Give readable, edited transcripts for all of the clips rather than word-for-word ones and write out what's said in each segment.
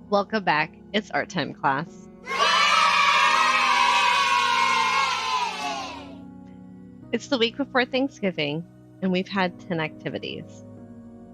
Welcome back. It's art time class. It's the week before Thanksgiving, and we've had 10 activities.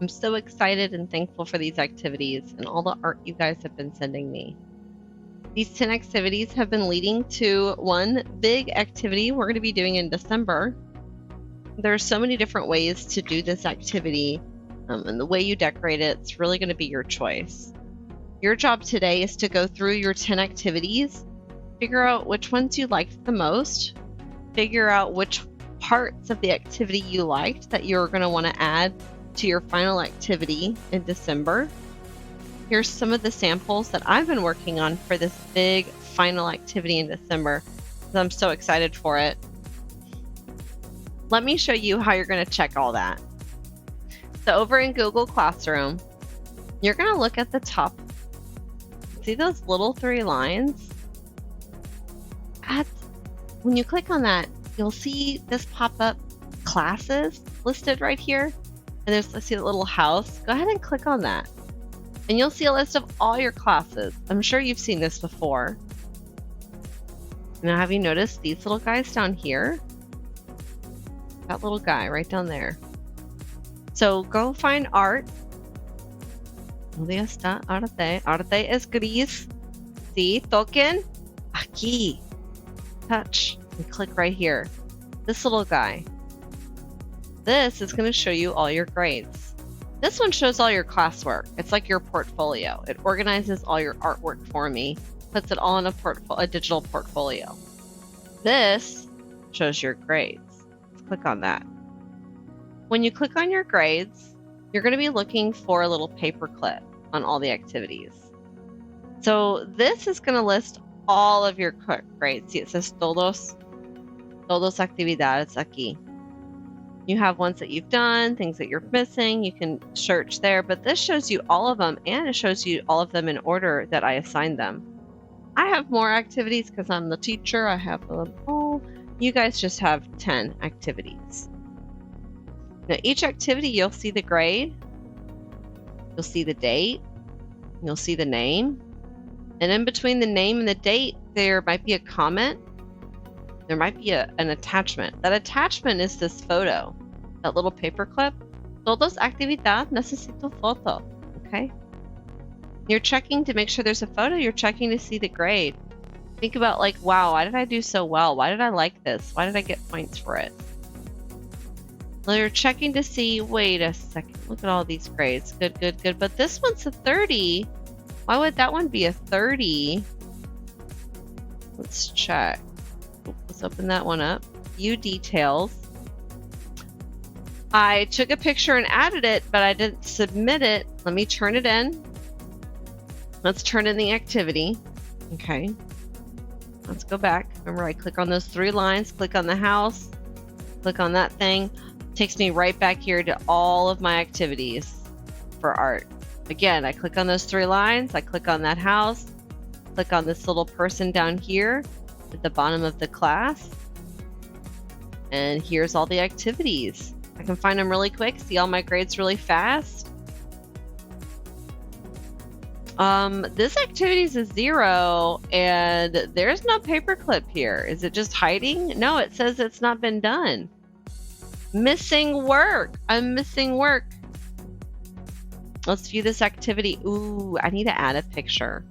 I'm so excited and thankful for these activities and all the art you guys have been sending me. These 10 activities have been leading to one big activity we're going to be doing in December. There are so many different ways to do this activity, and the way you decorate it, it's really going to be your choice. Your job today is to go through your 10 activities, figure out which ones you liked the most, figure out which parts of the activity you liked that you're going to want to add to your final activity in December. Here's some of the samples that I've been working on for this big final activity in December. I'm so excited for it. Let me show you how you're going to check all that. So over in Google Classroom, you're going to look at the top. See those little 3 lines? When you click on that, you'll see this pop up classes listed right here. And let's see the little house. Go ahead and click on that. And you'll see a list of all your classes. I'm sure you've seen this before. Now, have you noticed these little guys down here? That little guy right down there. So go find art. ¿Dónde está arte? Arte es gris. Sí, toquen. Aquí. Touch. And click right here. This little guy. This is going to show you all your grades. This one shows all your classwork. It's like your portfolio. It organizes all your artwork for me. Puts it all in a digital portfolio. This shows your grades. Let's click on that. When you click on your grades, you're going to be looking for a little paper clip on all the activities. So this is going to list all of your grades. See, it says todos actividades aquí. You have ones that you've done, things that you're missing. You can search there, but this shows you all of them, and it shows you all of them in order that I assigned them. I have more activities because I'm the teacher. I have them all. You guys just have 10 activities. Now, each activity, you'll see the grade, you'll see the date, you'll see the name, and in between the name and the date, there might be a comment, there might be an attachment. That attachment is this photo, that little paper clip. Todos actividad necesito foto, okay? You're checking to make sure there's a photo, you're checking to see the grade. Think about like, wow, why did I do so well? Why did I like this? Why did I get points for it? Well, you're checking to see, wait a second, look at all these grades. Good, good, good. But this one's a 30. Why would that one be a 30? Let's check. Let's open that one up. View details. I took a picture and added it, but I didn't submit it. Let me turn it in. Let's turn in the activity. Okay. Let's go back. Remember, I click on those 3 lines, click on the house, click on that thing. Takes me right back here to all of my activities for art. Again, I click on those 3 lines, I click on that house, click on this little person down here at the bottom of the class, and here's all the activities. I can find them really quick, see all my grades really fast. This activity is a 0, and there's no paperclip here. Is it just hiding? No, it says it's not been done. Missing work. I'm missing work. Let's view this activity. Ooh, I need to add a picture.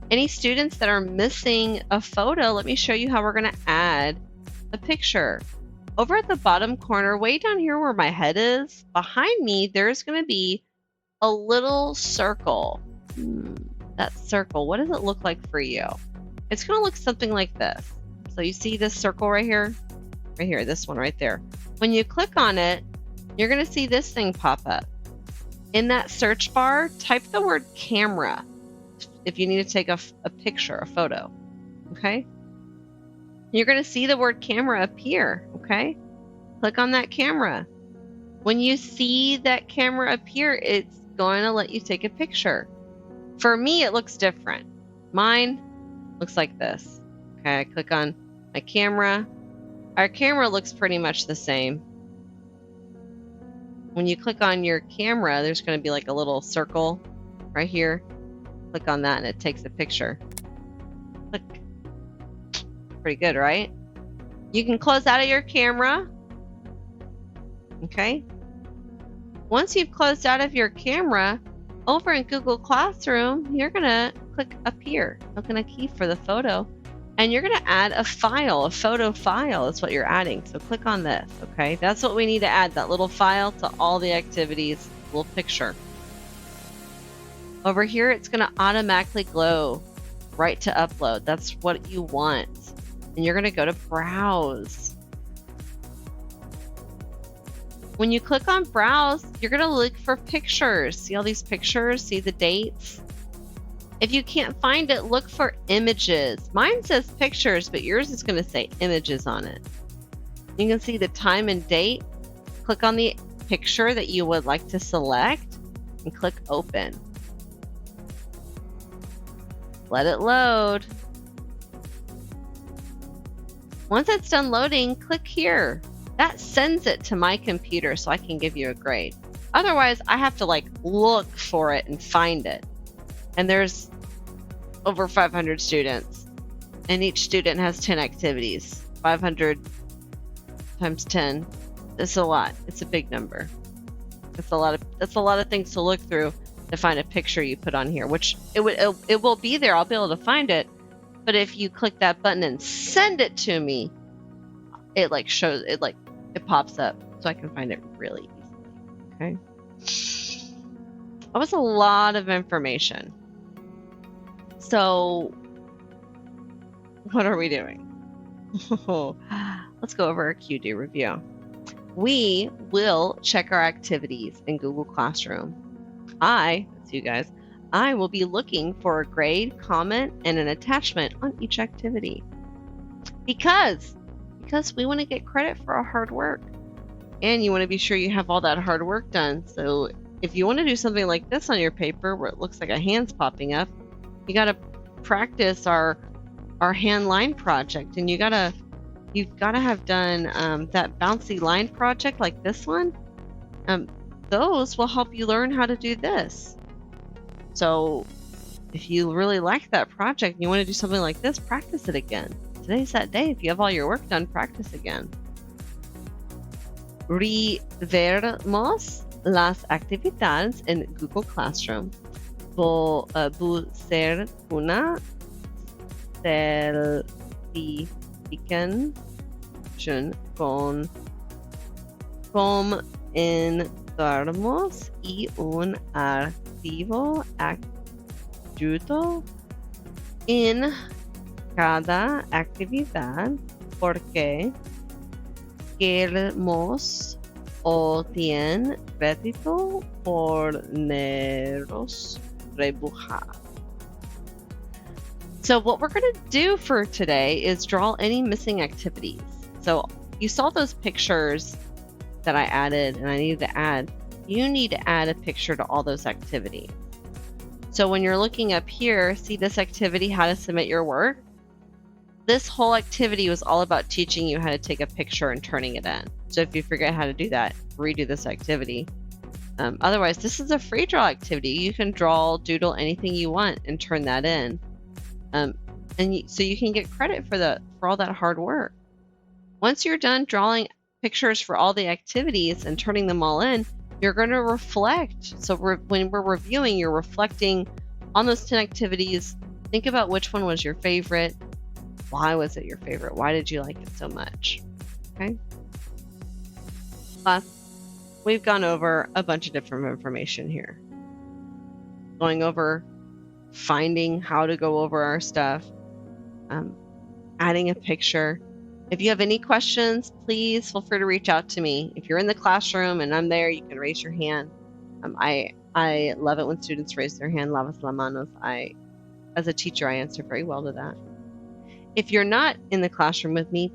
Any students that are missing a photo, let me show you how we're going to add a picture. Over at the bottom corner, way down here where my head is, behind me, there's going to be a little circle. That circle, what does it look like for you? It's going to look something like this. So you see this circle right here? Right here, this one right there. When you click on it, you're going to see this thing pop up. In that search bar, type the word camera if you need to take a picture, a photo, okay? You're going to see the word camera appear, okay? Click on that camera. When you see that camera appear, it's going to let you take a picture. For me, it looks different. Mine looks like this. Okay, I click on my camera. Our camera looks pretty much the same. When you click on your camera, there's going to be like a little circle right here. Click on that and it takes a picture. Click. Pretty good, right? You can close out of your camera. Okay. Once you've closed out of your camera, over in Google Classroom, you're going to click up here. I'm going to key for the photo. And you're going to add a file, a photo file is what you're adding. So click on this, okay? That's what we need to add, that little file to all the activities, little picture. Over here, it's going to automatically go right to upload. That's what you want. And you're going to go to Browse. When you click on Browse, you're going to look for pictures. See all these pictures? See the dates? If you can't find it, look for images. Mine says pictures, but yours is going to say images on it. You can see the time and date. Click on the picture that you would like to select and click Open. Let it load. Once it's done loading, click here. That sends it to my computer so I can give you a grade. Otherwise, I have to look for it and find it. And there's over 500 students. And each student has 10 activities. 500 times 10. It's a lot. It's a big number. That's a lot of things to look through to find a picture you put on here, which it will be there. I'll be able to find it. But if you click that button and send it to me, it shows it it pops up so I can find it really easily. Okay. That was a lot of information. So what are we doing? Let's go over our QD review. We will check our activities in Google Classroom. That's you guys, I will be looking for a grade, comment, and an attachment on each activity. Because we want to get credit for our hard work. And you want to be sure you have all that hard work done. So if you want to do something like this on your paper where it looks like a hand's popping up, you got to practice our hand line project. And you've got to have done that bouncy line project like this one. Those will help you learn how to do this. So if you really like that project and you want to do something like this, practice it again. Today's that day. If you have all your work done, practice again. Revisaremos las actividades en Google Classroom. Buscar una calificación con comentarios y un archivo adjunto en cada actividad. Porque queremos obtener crédito por Dibuja. So what we're going to do for today is draw any missing activities. So you saw those pictures that I added and I needed to add. You need to add a picture to all those activities. So when you're looking up here, see this activity, how to submit your work? This whole activity was all about teaching you how to take a picture and turning it in. So if you forget how to do that, redo this activity. Otherwise, this is a free draw activity. You can draw, doodle anything you want and turn that in. So you can get credit for all that hard work. Once you're done drawing pictures for all the activities and turning them all in, you're going to reflect. So when we're reviewing, you're reflecting on those 10 activities. Think about which one was your favorite. Why was it your favorite? Why did you like it so much? Okay. Class, we've gone over a bunch of different information here. Going over finding how to go over our stuff, adding a picture. If you have any questions, please feel free to reach out to me. If you're in the classroom and I'm there, you can raise your hand. I love it when students raise their hand. Lavas las manos. As a teacher, I answer very well to that. If you're not in the classroom with me,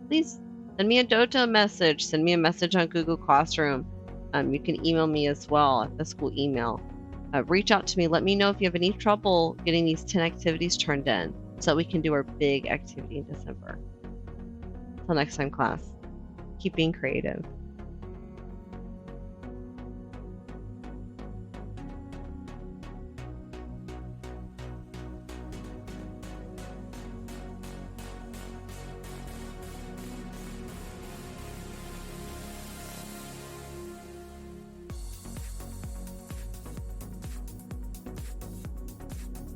please send me a Dojo message. Send me a message on Google Classroom. You can email me as well at the school email. Reach out to me. Let me know if you have any trouble getting these 10 activities turned in so that we can do our big activity in December. Until next time, class, keep being creative.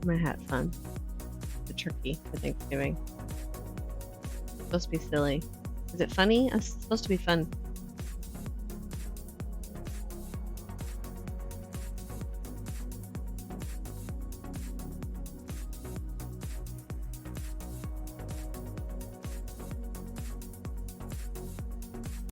My hat fun. The turkey for Thanksgiving. It's supposed to be silly. Is it funny? It's supposed to be fun.